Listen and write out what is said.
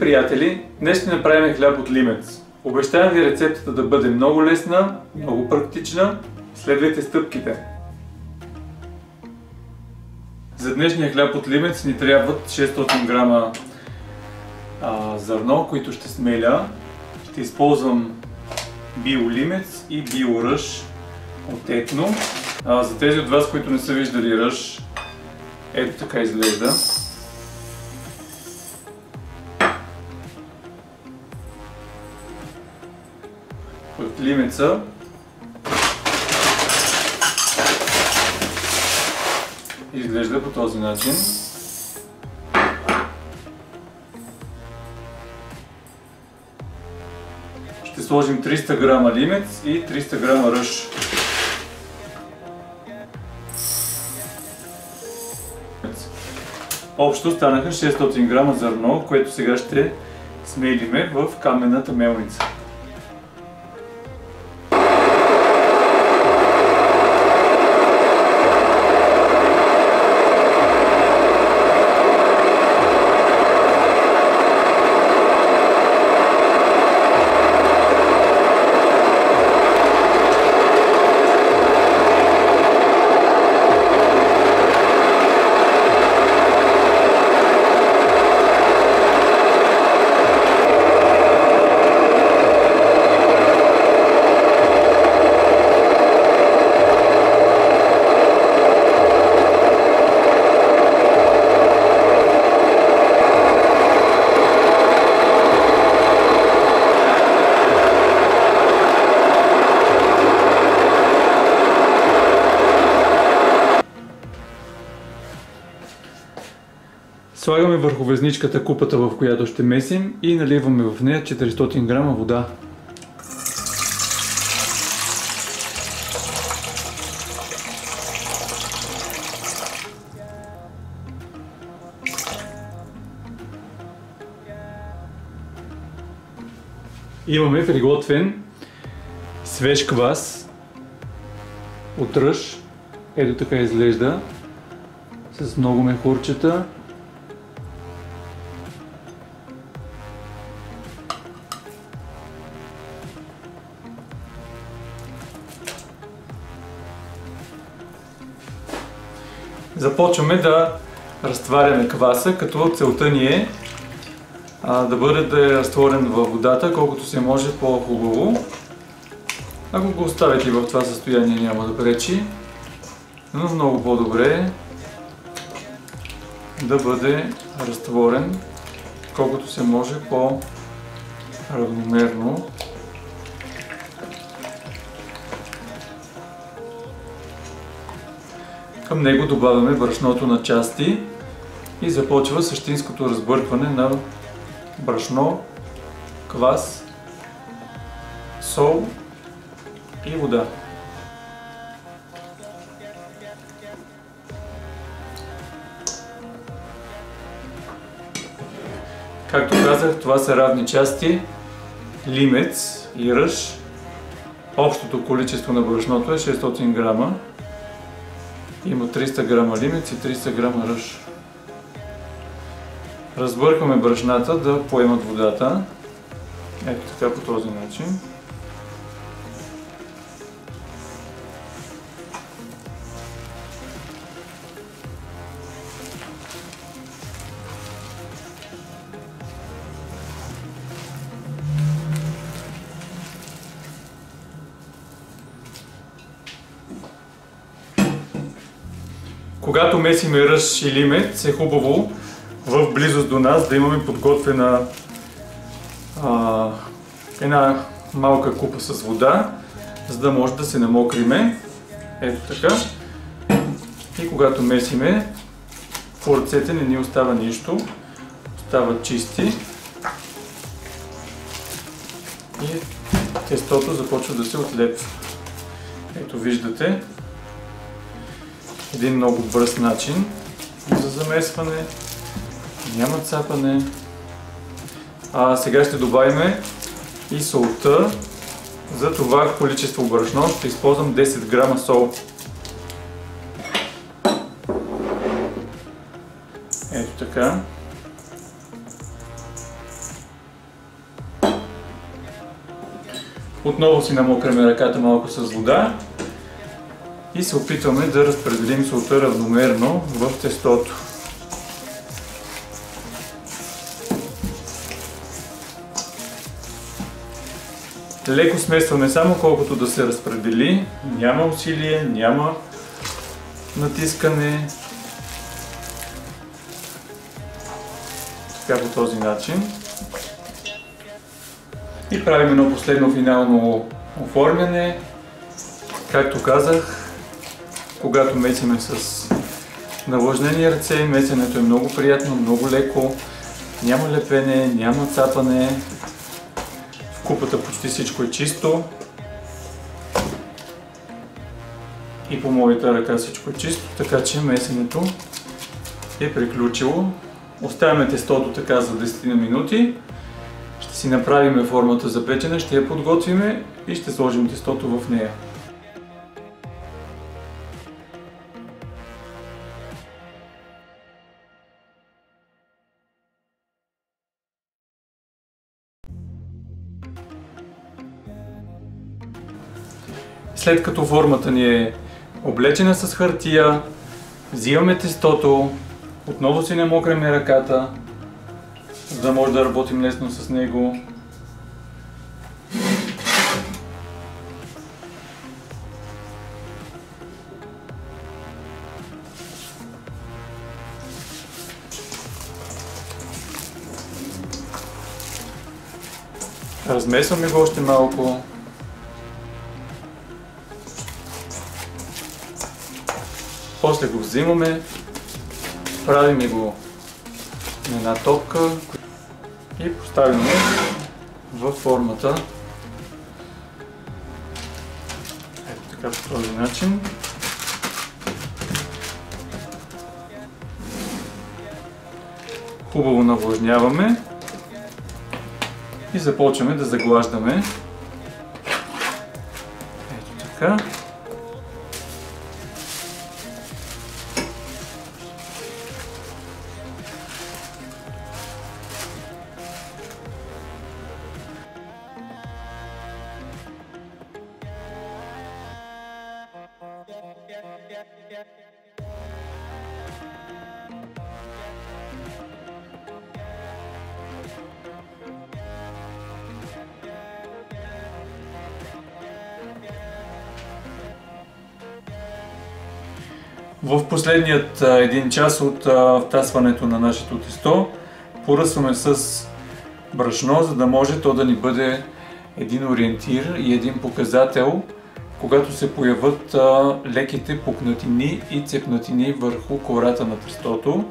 приятели, днес ще направим хляб от лимец. Обещавам ви рецептата да бъде много лесна, много практична. Следвайте стъпките. За днешния хляб от лимец ни трябват 600 грама зърно, които ще смеля. Ще използвам биолимец и биоръж от етно. За тези от вас, които не са виждали ръж, ето така изглежда. От лимеца изглежда по този начин. Ще сложим 300 грама лимец и 300 грама ръж. Общо станаха 600 грама зърно, което сега ще смелиме в каменната мелница. Слагаме върху везничката купата, в която ще месим, и наливаме в нея 400 грама вода. Имаме приготвен свеж квас от ръж. Ето така изглежда, с много мехурчета. Започваме да разтваряме кваса, като целта ни е да бъде разтворен във водата, колкото се може по-хубаво. Ако го оставите в това състояние, няма да пречи, но много по-добре е да бъде разтворен колкото се може по-равномерно. Към него добавяме брашното на части и започва същинското разбъркване на брашно, квас, сол и вода. Както казах, това са равни части лимец и ръж. Общото количество на брашното е 600 грама. Има 300 грама лимец и 300 грама ръж. Разбъркваме брашната да поемат водата. Ето така, по този начин. Когато месиме ръж и лимец, е хубаво в близост до нас да имаме подготвена една малка купа с вода, за да може да се намокриме. Ето така. И когато месиме, по ръцете не ни остава нищо. Остават чисти. И тестото започва да се отлепва. Ето виждате. Един много бърз начин за замесване. Няма цапане. Сега ще добавим и солта. За това количество брашно ще използвам 10 грама сол. Ето така. Отново си намокряме ръката малко с вода и се опитваме да разпределим солта равномерно в тестото. Леко смесваме само колкото да се разпредели, няма усилие, няма натискане. Така по този начин. И правим едно последно финално оформяне. Както казах, когато месиме с навлажнени ръце, месенето е много приятно, много леко, няма лепене, няма цапане. В купата почти всичко е чисто. И по моята ръка всичко е чисто, така че месенето е приключило. Оставяме тестото така за 10 на минути. Ще си направим формата за печене, ще я подготвим и ще сложим тестото в нея. След като формата ни е облечена с хартия, взимаме тестото, отново си намокряме ръката, за да може да работим лесно с него. Размесваме го още малко. После го взимаме, правим го на една топка и поставяме във формата. Ето така по този начин. Хубаво навлажняваме и започваме да заглаждаме. Ето така. В последният един час от втасването на нашето тесто поръсваме с брашно, за да може то да ни бъде един ориентир и един показател, когато се появят леките пукнатини и цепнатини върху кората на тестото.